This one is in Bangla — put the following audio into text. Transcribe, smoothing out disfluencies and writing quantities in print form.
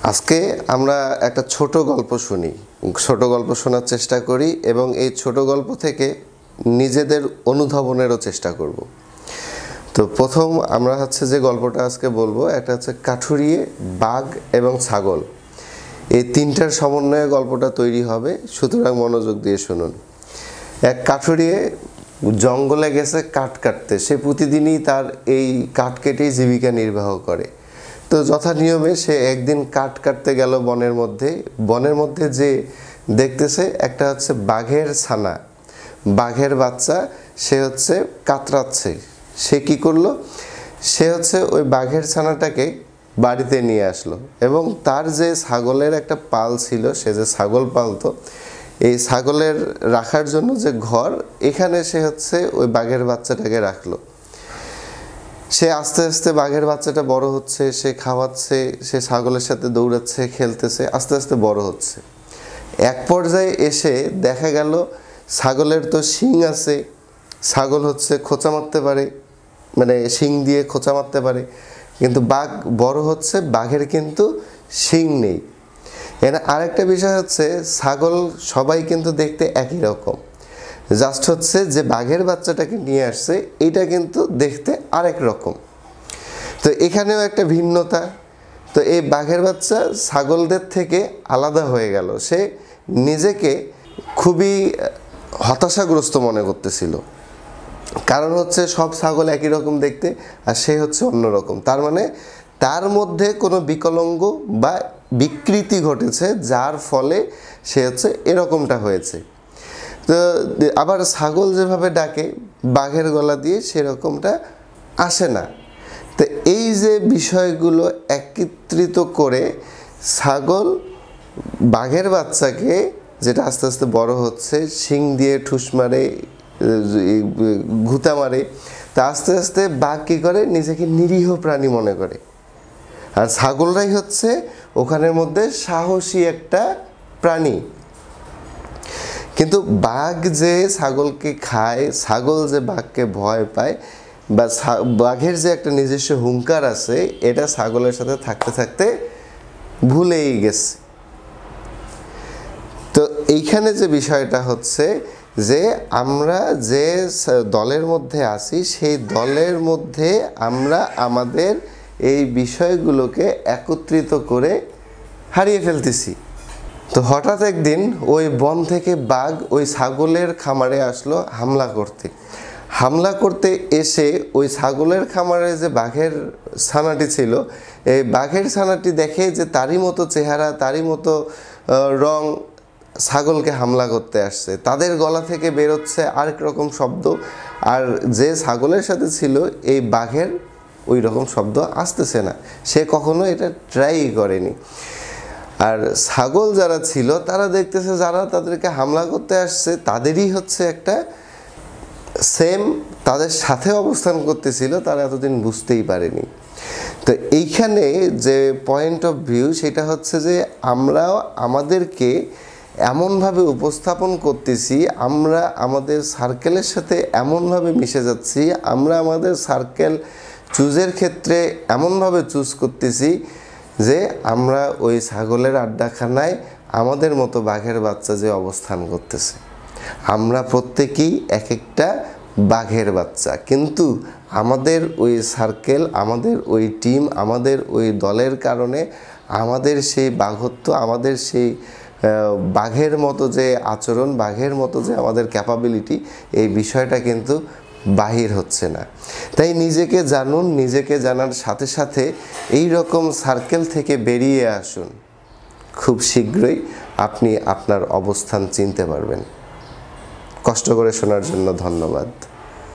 আজকে আমরা একটা ছোট গল্প শুনি, ছোট গল্প শোনার চেষ্টা করি এবং এই ছোট গল্প থেকে নিজেদের অনুধাবনেরও চেষ্টা করব। তো প্রথম আমরা যে গল্পটা আজকে বলবো, একটা হচ্ছে কাঠুরিয়ে, বাঘ এবং ছাগল, এই তিনটার সমন্বয়ে গল্পটা তৈরি হবে। সুতরাং মনোযোগ দিয়ে শুনুন। এক কাঠুরিয়ে জঙ্গলে গেছে কাঠ কাটতে। সে প্রতিদিনই তার এই কাঠ কেটেই জীবিকা নির্বাহ করে। তো যথা নিয়মে সে একদিন কাঠ কাটতে গেল বনের মধ্যে যে দেখতেছে একটা বাঘের ছানা, বাঘের বাচ্চা, সে কাতরাচ্ছে। সে কি করলো, সে ওই বাঘের ছানাটাকে বাড়িতে নিয়ে আসলো এবং তার যে ছাগলের একটা পাল ছিল, সে যে ছাগল পালতো, এই ছাগলের রাখার জন্য যে ঘর, এখানে সে ওই বাঘের বাচ্চাটাকে রাখলো। সে আস্তে আস্তে বাঘের বাচ্চাটা বড় হচ্ছে, সে খাওয়াচ্ছে, সে ছাগলের সাথে দৌড়াচ্ছে, খেলতেছে, আস্তে আস্তে বড় হচ্ছে। এক পর্যায়ে এসে দেখা গেল ছাগলের তো শিং আছে, ছাগল খোঁচা মারতে পারে, মানে শিং দিয়ে খোঁচা মারতে পারে, কিন্তু বাঘ বড় হচ্ছে, বাঘের কিন্তু শিং নেই। এর আরেকটা বিষয় ছাগল সবাই কিন্তু দেখতে একই রকম, জাস্ট যে বাঘের বাচ্চাটাকে নিয়ে আসছে এইটা কিন্তু দেখতে আরেক রকম। তো এখানেও একটা ভিন্নতা। তো এই বাঘের বাচ্চা ছাগলদের থেকে আলাদা হয়ে গেল। সে নিজেকে খুবই হতাশাগ্রস্ত মনে করতেছিল, কারণ সব ছাগল একই রকম দেখতে আর সে অন্যরকম। তার মানে তার মধ্যে কোনো বিকলাঙ্গ বা বিকৃতি ঘটেছে, যার ফলে সে এরকমটা হয়েছে। তো আবার ছাগল যেভাবে ডাকে বাঘের গলা দিয়ে, সেরকমটা আসে না। তো এই যে বিষয়গুলো একত্রিত করে ছাগল বাঘের বাচ্চাকে, যেটা আস্তে আস্তে বড় হচ্ছে, শিং দিয়ে ঠুস মারে, ঘুতা মারে, তা আস্তে আস্তে বাঘ কী করে, নিজেকে নিরীহ প্রাণী মনে করে। আর ছাগলরাই ওখানের মধ্যে সাহসী একটা প্রাণী। কিন্তু বাঘ যে ছাগলকে খায়, ছাগল যে বাঘকে ভয় পায়, বা বাঘের যে একটা নিজস্ব হুঙ্কার আছে, এটা ছাগলের সাথে থাকতে থাকতে ভুলেই গেছে। তো এইখানে যে বিষয়টা যে আমরা যে দলের মধ্যে আছি, সেই দলের মধ্যে আমরা আমাদের এই বিষয়গুলোকে একত্রিত করে হারিয়ে ফেলতেছি। তো হঠাৎ একদিন ওই বন থেকে বাঘ ওই ছাগলের খামারে আসলো হামলা করতে এসে ওই ছাগলের খামারে যে বাঘের ছানাটি ছিল, এই বাঘের ছানাটি দেখে যে তারই মতো চেহারা, তারই মতো রং, ছাগলকে হামলা করতে আসছে। তাদের গলা থেকে বেরোচ্ছে আরেক রকম শব্দ, আর যে ছাগলের সাথে ছিল এই বাঘের ওই রকম শব্দ আসতেছে না। সে কখনো এটা ট্রাই করেনি। আর ছাগল যারা ছিল তারা দেখতেছে যারা তাদেরকে হামলা করতে আসছে তাদেরই একটা সেম তাদের সাথে অবস্থান করতেছিল, তারা এতদিন বুঝতেই পারেনি। তো এইখানে যে পয়েন্ট অফ ভিউ, সেটা যে আমরাও আমাদেরকে এমনভাবে উপস্থাপন করতেছি, আমরা আমাদের সার্কেলের সাথে এমনভাবে মিশে যাচ্ছি, আমরা আমাদের সার্কেল চুজের ক্ষেত্রে এমনভাবে চুজ করতেছি যে আমরা ওই ছাগলের আড্ডাখানায় আমাদের মতো বাঘের বাচ্চা যে অবস্থান করতেছে। আমরা প্রত্যেকেই এক একটা বাঘের বাচ্চা, কিন্তু আমাদের ওই সার্কেল, আমাদের ওই টিম, আমাদের ওই দলের কারণে আমাদের সেই বাঘত্ব, আমাদের সেই বাঘের মতো যে আচরণ, বাঘের মতো যে আমাদের ক্যাপাবিলিটি, এই বিষয়টা কিন্তু বাহির হচ্ছে না। তাই নিজেকে জানুন, নিজেকে জানার সাথে সাথে এই রকম সার্কেল থেকে বেরিয়ে আসুন। খুব শীঘ্রই আপনি আপনার অবস্থান চিনতে পারবেন। কষ্ট করে শোনার জন্য ধন্যবাদ।